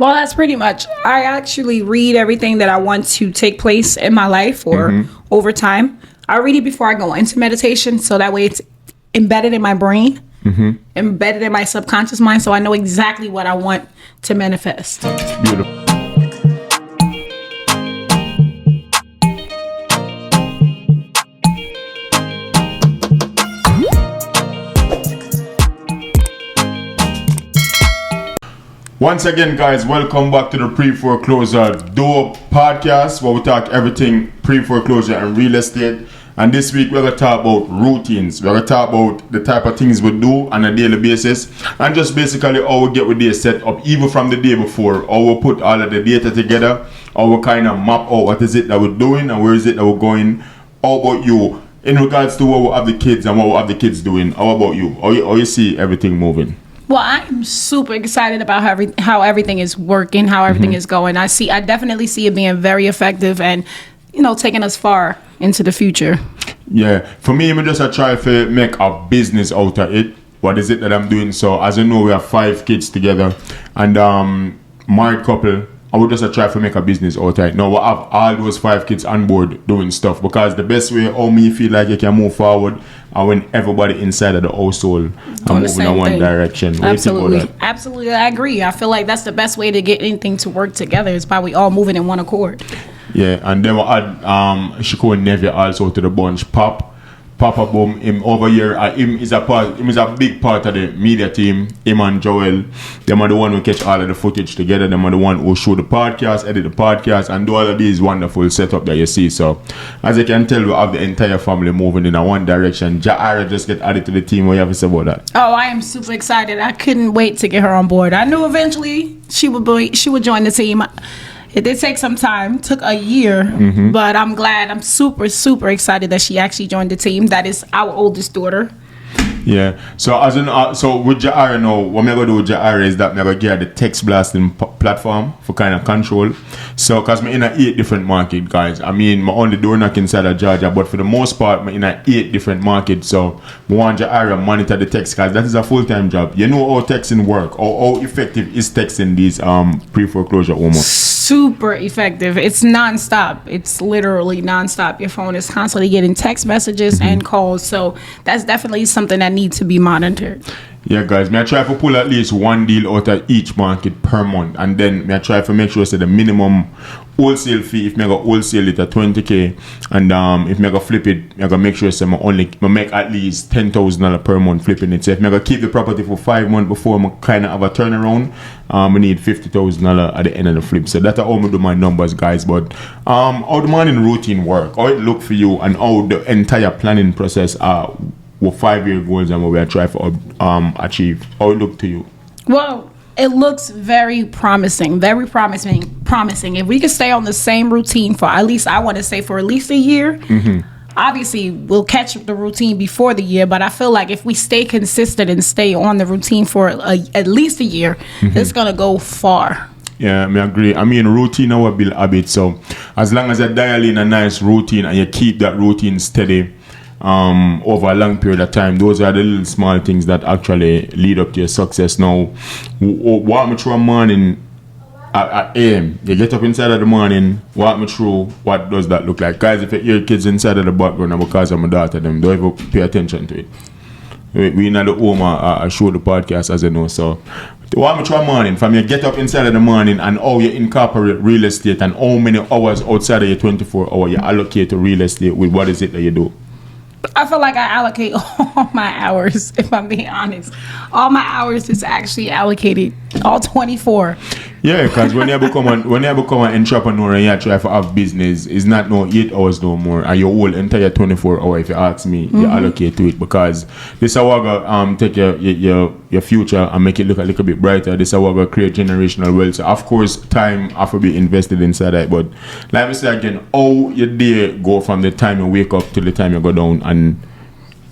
Well, that's pretty much. I actually read everything that I want to take place in my life or over time. I read it before I go into meditation, so that way it's embedded in my brain, embedded in my subconscious mind, so I know exactly what I want to manifest. Beautiful. Once again, guys, welcome back to the Pre-Foreclosure Dope podcast, where we talk everything pre-foreclosure and real estate. And this week, we're going to talk about routines. We're going to talk about the type of things we do on a daily basis, and just basically how we get with day set up, even from the day before, how we put all of the data together, how we kind of map out what is it that we're doing and where is it that we're going. How about you? In regards to what we have the kids and what we have the kids doing, how about you? How you see everything moving? Well, I'm super excited about how everything is working, how everything is going. I definitely see it being very effective and, taking us far into the future. Yeah, for me, I just try to make a business out of it. What is it that I'm doing? So, as you know, we have 5 kids together, and married couple. I would just try to make a business out of it. Now, we have all those 5 kids on board doing stuff, because the best way how me feel like you can move forward and when everybody inside of the household are moving in one direction. What Absolutely. do you think about that? Absolutely, I agree. I feel like that's the best way to get anything to work together is by we all moving in one accord. Yeah, and then we add Shiko Nevia also to the bunch. Papa Boom, him over here, him is a big part of the media team. Him and Joel, them are the one who catch all of the footage together. Them are the one who show the podcast, edit the podcast, and do all of these wonderful setup that you see. So, as you can tell, we have the entire family moving in a one direction. Ja'ara just get added to the team. What you have to say about that? Oh, I am super excited. I couldn't wait to get her on board. I knew eventually she would join the team. It did take some time, took a year, but I'm glad. I'm super, super excited that she actually joined the team. That is our oldest daughter. Yeah. So so with Ja'ara now, what I'm gonna do with Ja'ara is that I'm gonna get the text blasting platform for kind of control. So, cause I'm in a 8 different market, guys. I mean, my only door knock inside of Georgia, but for the most part, I'm in a 8 different markets. So, I want Ja'ara monitor the text, cause that is a full-time job. You know how texting work. How effective is texting these pre-foreclosure almost? Super effective. It's nonstop. It's literally nonstop. Your phone is constantly getting text messages and calls. So that's definitely something that needs to be monitored. Yeah, guys, I try to pull at least one deal out of each market per month, and then I try to make sure the minimum wholesale fee, if I go wholesale it at 20K, and if I go flip it, I go make sure I make at least $10,000 per month flipping it. So if I go keep the property for 5 months before I kind of have a turnaround, I need $50,000 at the end of the flip. So that's how I do my numbers, guys. But how the morning routine work, how it look for you, and how the entire planning process what 5-year goals and what we are trying to achieve. How it look to you? Well, it looks very promising. If we could stay on the same routine for at least a year, obviously we'll catch the routine before the year, but I feel like if we stay consistent and stay on the routine for at least a year, it's going to go far. Yeah, I agree. I mean, routine will build habit. So as long as you dial in a nice routine and you keep that routine steady, over a long period of time, those are the little small things that actually lead up to your success. Now, walk me through a morning at AM. You get up inside of the morning, walk me through what does that look like. Guys, if you hear kids inside of the background, because I'm a daughter, them don't even pay attention to it. We know the home I show the podcast, as you know. So walk me through a morning from you get up inside of the morning and how you incorporate real estate and how many hours outside of your 24 hour you allocate to real estate with what is it that you do. I feel like I allocate all my hours, if I'm being honest. All my hours is actually allocated, all 24. Yeah, because when you become an entrepreneur and you try to have business, it's not no 8 hours no more. And your whole entire 24 hours, if you ask me, you allocate to it, because this is how take your future and make it look a little bit brighter. This is how create generational wealth. So of course, time have to be invested inside that. But like I say again, how your day go from the time you wake up till the time you go down, and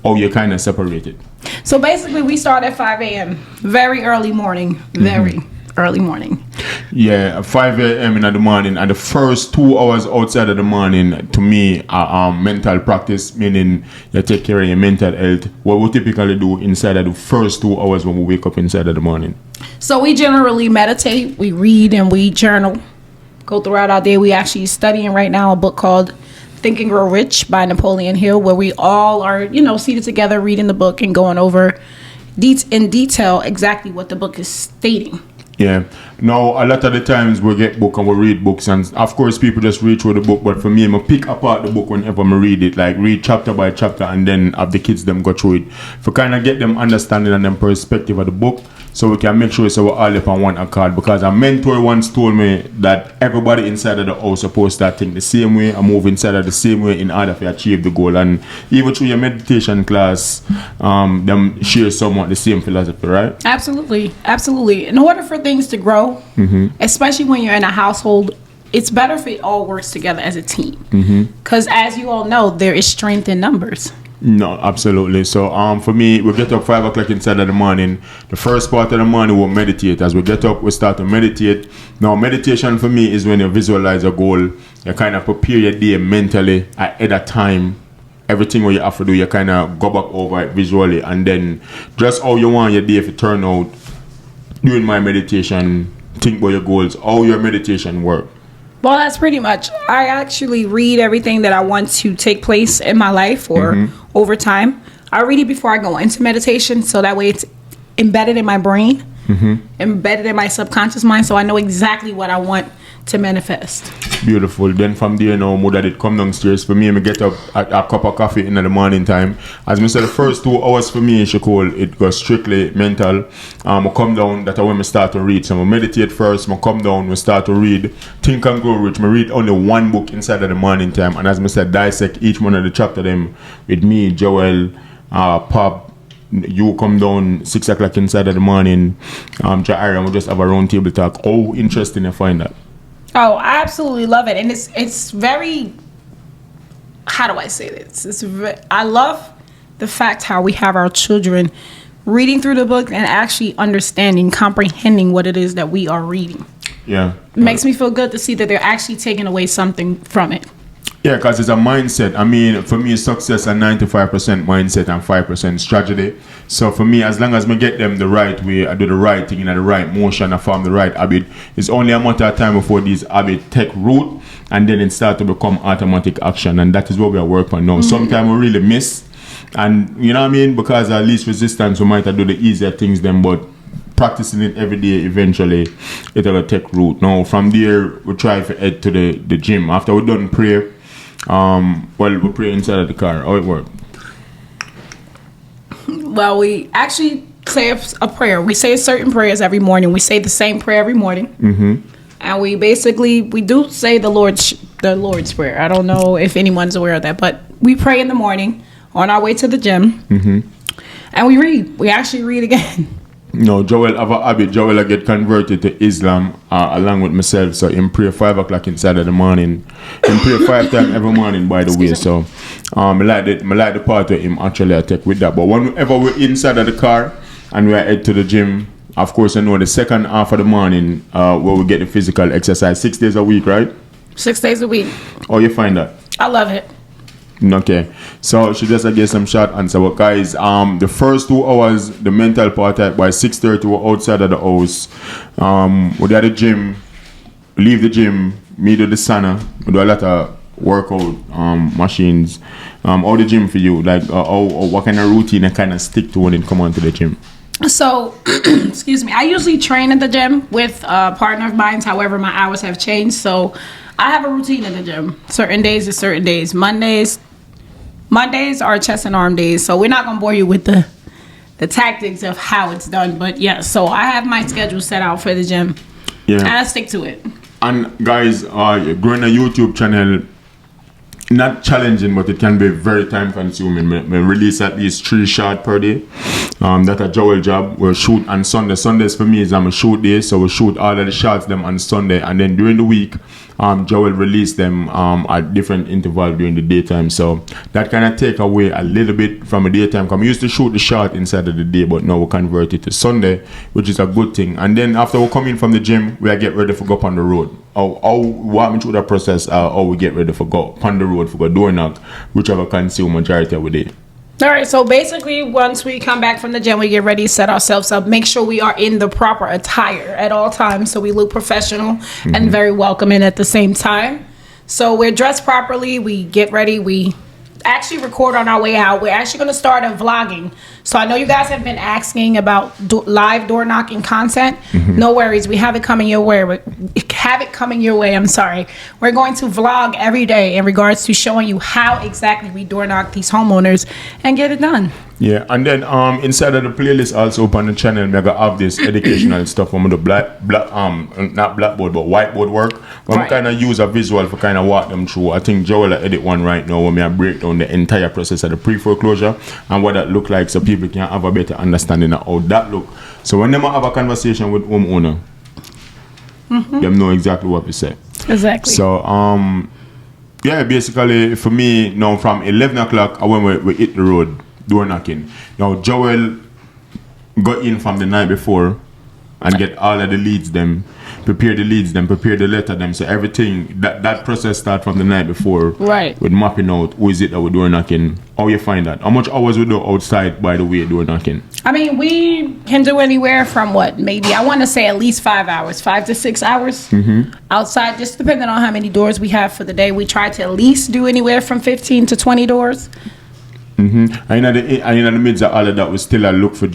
how you kind of separate it. So basically, we start at 5 a.m. Very early morning. Very. early morning. Yeah, 5 a.m. in the morning, and the first 2 hours outside of the morning, to me, are mental practice, meaning you take care of your mental health. What we typically do inside of the first 2 hours when we wake up inside of the morning. So we generally meditate, we read, and we journal. Go throughout our day. We actually studying right now a book called Think and Grow Rich by Napoleon Hill, where we all are, seated together reading the book and going over in detail exactly what the book is stating. Yeah. Now, a lot of the times we get book and we read books, and of course people just read through the book, but for me, I pick apart the book whenever I read it, like read chapter by chapter, and then have the kids them go through it. For kind of get them understanding and them perspective of the book, so we can make sure so we're all up on one accord. Because a mentor once told me that everybody inside of the house supposed to think the same way and move inside of the same way in order to achieve the goal. And even through your meditation class, them share somewhat the same philosophy, right? Absolutely. In order for things to grow, especially when you're in a household, it's better if it all works together as a team. Because as you all know, there is strength in numbers. No, absolutely. So for me, we get up 5 o'clock inside of the morning. The first part of the morning we'll meditate. As we get up, we start to meditate. Now, meditation for me is when you visualize a goal. You kind of prepare your day mentally ahead of time. Everything what you have to do, you kind of go back over it visually, and then just how you want your day to turn out. During my meditation, think about your goals, how your meditation work. Well, that's pretty much. I actually read everything that I want to take place in my life or over time. I read it before I go into meditation, so that way it's embedded in my brain, embedded in my subconscious mind, so I know exactly what I want to manifest. Beautiful. Then from there now, mother did come downstairs. For me, I get up a cup of coffee in the morning time. As I said, the first 2 hours for me, it goes strictly mental. I come down, that's when I start to read. So I meditate first, I come down, we start to read Think and Grow Rich. I read only one book inside of the morning time. And as I said, dissect each one of the chapter them with me, Joel, Pop. You come down 6 o'clock inside of the morning. Jaira, we just have a round table talk. How interesting you find that? Oh, I absolutely love it. And it's very, how do I say this? I love the fact how we have our children reading through the book and actually understanding, comprehending what it is that we are reading. Yeah. It makes me feel good to see that they're actually taking away something from it. Yeah, because it's a mindset. I mean, for me, success is 95% mindset and 5% strategy. So for me, as long as I get them the right way, I do the right thing in the right motion, I form the right habit, it's only a matter of time before these habits take root and then it start to become automatic action. And that is what we are working on now. Sometimes we really miss. And you know what I mean? Because at least resistance, we might do the easier things then, but practicing it every day, eventually it'll take root. Now, from there, we try to head to the gym. After we're done prayer, we pray inside of the car. How it work? Well, we actually say a prayer. We say certain prayers every morning. We say the same prayer every morning. And we do say the Lord's Prayer. I don't know if anyone's aware of that, but we pray in the morning on our way to the gym. And we read. We actually read again. No, Joel have a habit. Joel I get converted to Islam along with myself. So in pray 5 o'clock inside of the morning. In pray 5 times every morning, by the way. So I like the part of him actually I take with that. But whenever we're inside of the car and we head to the gym, of course I know the second half of the morning where we get the physical exercise 6 days a week, right? 6 days a week. Oh, you find that? I love it. Okay, so she just get some short answer. But guys, the first 2 hours, the mental part by 6:30, we're outside of the house. We're at the gym, leave the gym, me do the sauna, we do a lot of workout machines. How the gym for you? Like, what kind of routine I kind of stick to when it come on to the gym? So, excuse me, I usually train at the gym with a partner of mine. However, my hours have changed, so I have a routine in the gym. Certain days is certain days. Mondays are chest and arm days, so we're not gonna bore you with the tactics of how it's done. But yeah, so I have my schedule set out for the gym, and I stick to it. And guys, growing a YouTube channel, not challenging, but it can be very time consuming. We release at least 3 shots per day. That's a Joel job. We'll shoot on Sunday. Sundays for me is I'm a shoot day, so we'll shoot all of the shots them on Sunday, and then during the week, Joel release them at different intervals during the daytime. So that kind of take away a little bit from the daytime. Cause we used to shoot the shot inside of the day, but now we convert it to Sunday, which is a good thing. And then after we come in from the gym, we get ready for go up on the road. Walk me through that process. How we get ready for go up on the road for go door knock, whichever consume majority of the day. All right, so basically, once we come back from the gym, we get ready, set ourselves up, make sure we are in the proper attire at all times so we look professional and very welcoming at the same time. So we're dressed properly, we get ready, we actually record on our way out. We're actually going to start a vlogging. So I know you guys have been asking about live door knocking content. No worries, we have it coming your way. I'm sorry. We're going to vlog every day in regards to showing you how exactly we door knock these homeowners and get it done. Yeah, and then inside of the playlist also up on the channel, we gonna have this educational stuff from the not blackboard but whiteboard work. But I kind of use a visual for kind of walk them through. I think Joel will edit one right now where I break down the entire process of the pre-foreclosure and what that look like, so people can have a better understanding of how that look. So when they have a conversation with homeowner, them know exactly what we say. Exactly. So yeah, basically for me now from 11 o'clock when we hit the road door knocking. Now Joel got in from the night before and get all of the leads them, prepare the letter them. So everything that process start from the night before. Right. With mapping out who is it that we're door knocking. How you find that? How much hours we do outside, by the way, door knocking? I mean, we can do anywhere from maybe I want to say at least 5 hours, 5 to 6 hours outside, just depending on how many doors we have for the day. We try to at least do anywhere from 15 to 20 doors. And in the midst of all of that, we still look for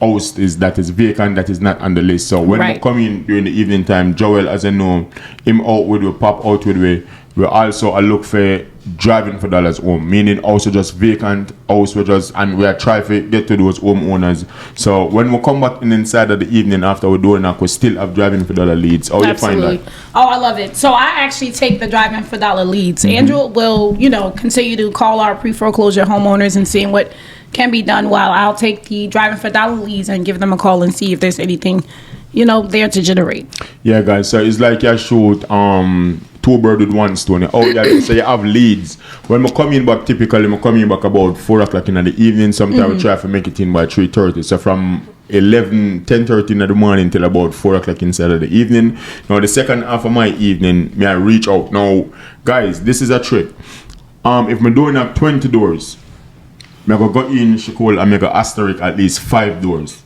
house that is vacant, that is not on the list. So when we come in during the evening time, Joel, as I know, him out with we pop out with we also look for driving for dollars home, meaning also just vacant house and we are trying to get to those homeowners. So when we come back inside of the evening after we're doing that, we still have driving for dollar leads. How you find that? Oh, I love it. So I actually take the driving for dollar leads. Andrew will, continue to call our pre-foreclosure homeowners and seeing what can be done, while I'll take the driving for dollar leads and give them a call and see if there's anything, there to generate. Yeah, guys. So it's like you shoot two birds with one stone. Oh yeah, so you have leads. When we come in back, typically we come in back about 4 o'clock in the evening. Sometimes we try to make it in by 3:30. So from 10:30 in the morning till about 4 o'clock inside of the evening. Now the second half of my evening, I reach out. Now, guys, this is a trick. If I'm doing up 20 doors, I go in Shikol and make an asterisk at least 5 doors.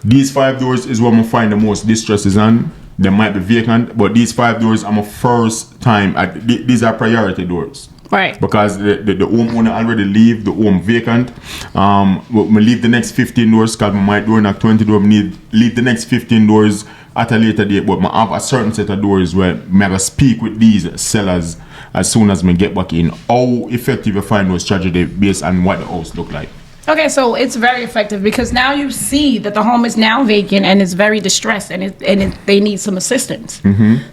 These 5 doors is where I find the most distresses on. They might be vacant, but these 5 doors I'm a first time these are priority doors. Right. Because the homeowner already leave the home vacant. We leave the next 15 doors because I might door knock 20 doors. Leave the next 15 doors at a later date, but I have a certain set of doors where I go speak with these sellers as soon as I get back in. How effective you find those strategy based on what the house look like? Okay, so it's very effective because now you see that the home is now vacant and it's very distressed and they need some assistance.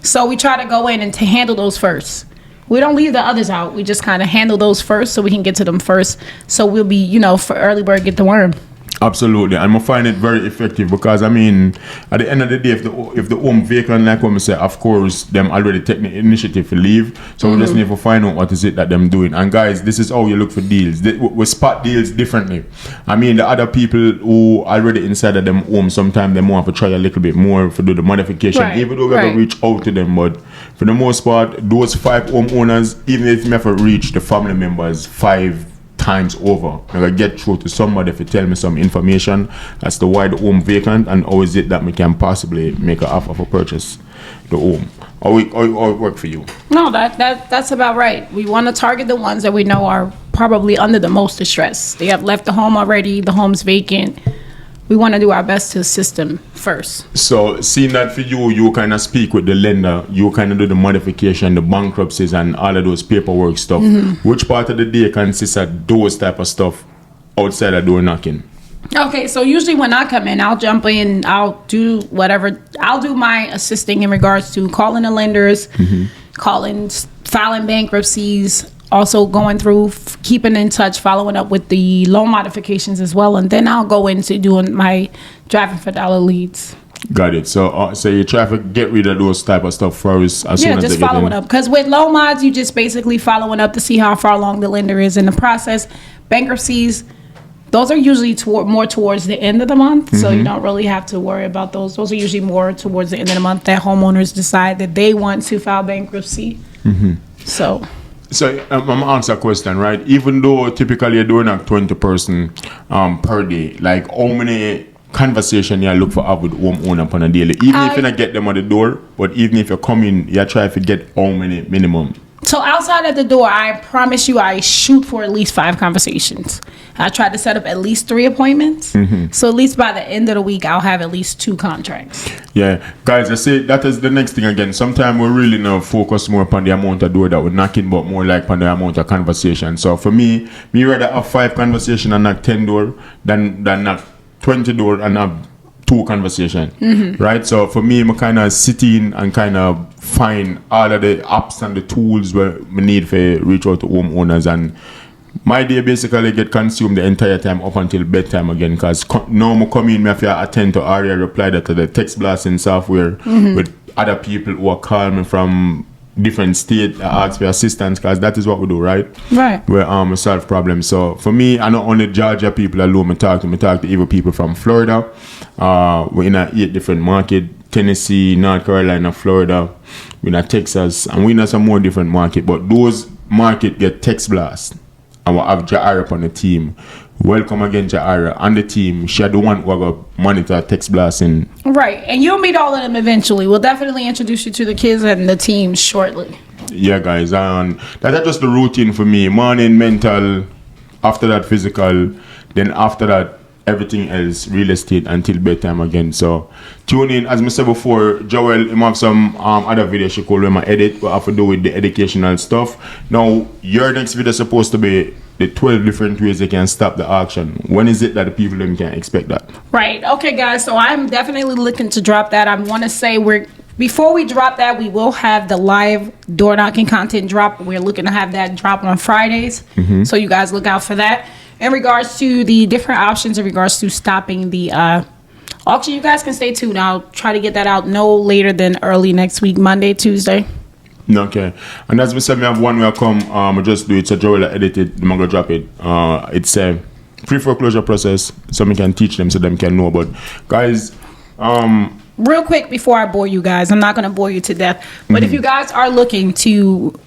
So we try to go in and to handle those first. We don't leave the others out. We just kind of handle those first so we can get to them first. So we'll be, for early bird get the worm. Absolutely, and I find it very effective because at the end of the day, if the home vacant, like what I say, of course, them already take the initiative to leave. So we just need to find out what is it that them doing. And guys, this is how you look for deals. We spot deals differently. The other people who already inside of them home, sometimes they want to try a little bit more to do the modification, even though we have to reach out to them. But for the most part, those 5 homeowners, even if we have to reach the family members 5 times over, I gotta get through to somebody if you tell me some information as to why the home vacant and how is it that we can possibly make an offer for purchase the home. How it work for you? No, that's about right. We want to target the ones that we know are probably under the most distress. They have left the home already, the home's vacant. We want to do our best to assist them first. So seeing that for you kind of speak with the lender, you kind of do the modification, the bankruptcies and all of those paperwork stuff. Which part of the day consists of those type of stuff outside of door knocking? Okay, so usually when I come in, I'll jump in, I'll do whatever. I'll do my assisting in regards to calling the lenders, filing bankruptcies, also going through, keeping in touch, following up with the loan modifications as well. And then I'll go into doing my driving for dollar leads. Got it. So you try to get rid of those type of stuff first as soon as just they get following in. up. Because with loan mods, you just basically following up to see how far along the lender is in the process. Bankruptcies, those are usually more towards the end of the month, so you don't really have to worry about those. Those are usually more towards the end of the month that homeowners decide that they want to file bankruptcy. So I'm gonna answer a question, right? Even though typically you're doing like 20 person per day, like how many conversation you look for have with homeowner upon a daily? Even if you not get them at the door, but even if you come in, you try to get how many minimum? So outside of the door, I promise you, I shoot for at least 5 conversations. I try to set up at least 3 appointments. So at least by the end of the week, I'll have at least 2 contracts. Yeah, guys, I say that is the next thing again. Sometimes we really now focus more upon the amount of door that we're knocking, but more like upon the amount of conversation. So for me rather have 5 conversation and knock 10 door than knock 20 door and have 2 conversation, right? So for me, I'm kind of sitting and kind of find all of the apps and the tools where we need to reach out to homeowners, and my day basically get consumed the entire time up until bedtime again, because now I come in, I have to attend to area reply that to the text blasting software with other people who are calling me from different state, ask for assistance, because that is what we do, right? Right. We solve problems. So for me, I not only Georgia people alone, I talk to even people from Florida. We're in 8 different market: Tennessee, North Carolina, Florida, we're in Texas, and we're in some more different market. But those market get text blast, and we have Jaira on the team. Welcome again, Jaira, and the team. She the one who will monitor text blasting. Right, and you'll meet all of them eventually. We'll definitely introduce you to the kids and the team shortly. Yeah, guys, and that's just the routine for me. Morning, mental, after that, physical, then after that, everything else, real estate, until bedtime again. So tune in. As I said before, Joel, you have some other videos she call them edit, but have to do with the educational stuff. Now, your next video is supposed to be the 12 different ways they can stop the auction. When is it that the people them can expect that? Right. Okay, guys. So I'm definitely looking to drop that. I want to say before we drop that, we will have the live door knocking content drop. We're looking to have that drop on Fridays. So you guys look out for that. In regards to the different options in regards to stopping the auction, you guys can stay tuned. I'll try to get that out no later than early next week, Monday, Tuesday. Okay. And as we said, we have one where come, I just do it, so Joel edited, I'm gonna drop it. It's a pre-foreclosure process, so we can teach them so them can know. But guys, real quick before I bore you guys, I'm not going to bore you to death, but if you guys are looking to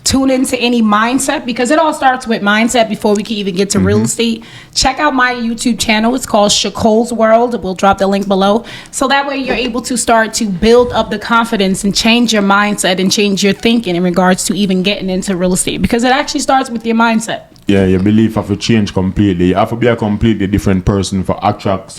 tune into any mindset, because it all starts with mindset before we can even get to real estate, check out my YouTube channel. It's called Shakol's World. We'll drop the link below, so that way you're able to start to build up the confidence and change your mindset and change your thinking in regards to even getting into real estate, because it actually starts with your mindset. Yeah, your belief have to change completely. You have to be a completely different person for attract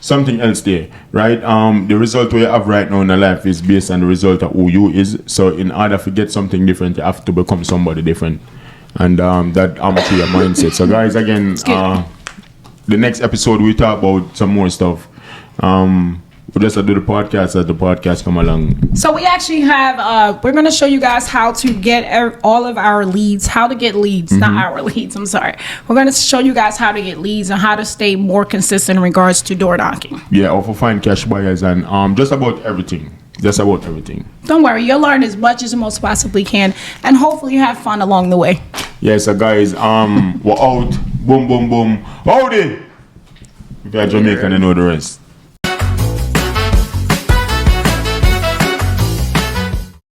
something else there, right? The result we have right now in our life is based on the result of who you is. So in order to get something different, you have to become somebody different, and that to your mindset. So guys, again, the next episode we talk about some more stuff. We'll just do the podcast as the podcast come along. So we actually have, we're going to show you guys how to get all of our leads, how to get leads, not our leads, I'm sorry. We're going to show you guys how to get leads and how to stay more consistent in regards to door knocking. Yeah, or find cash buyers and just about everything. Just about everything. Don't worry, you'll learn as much as you most possibly can, and hopefully you have fun along the way. Yeah, so guys, we're out. Boom, boom, boom. Howdy! If you're Jamaican, you know the rest.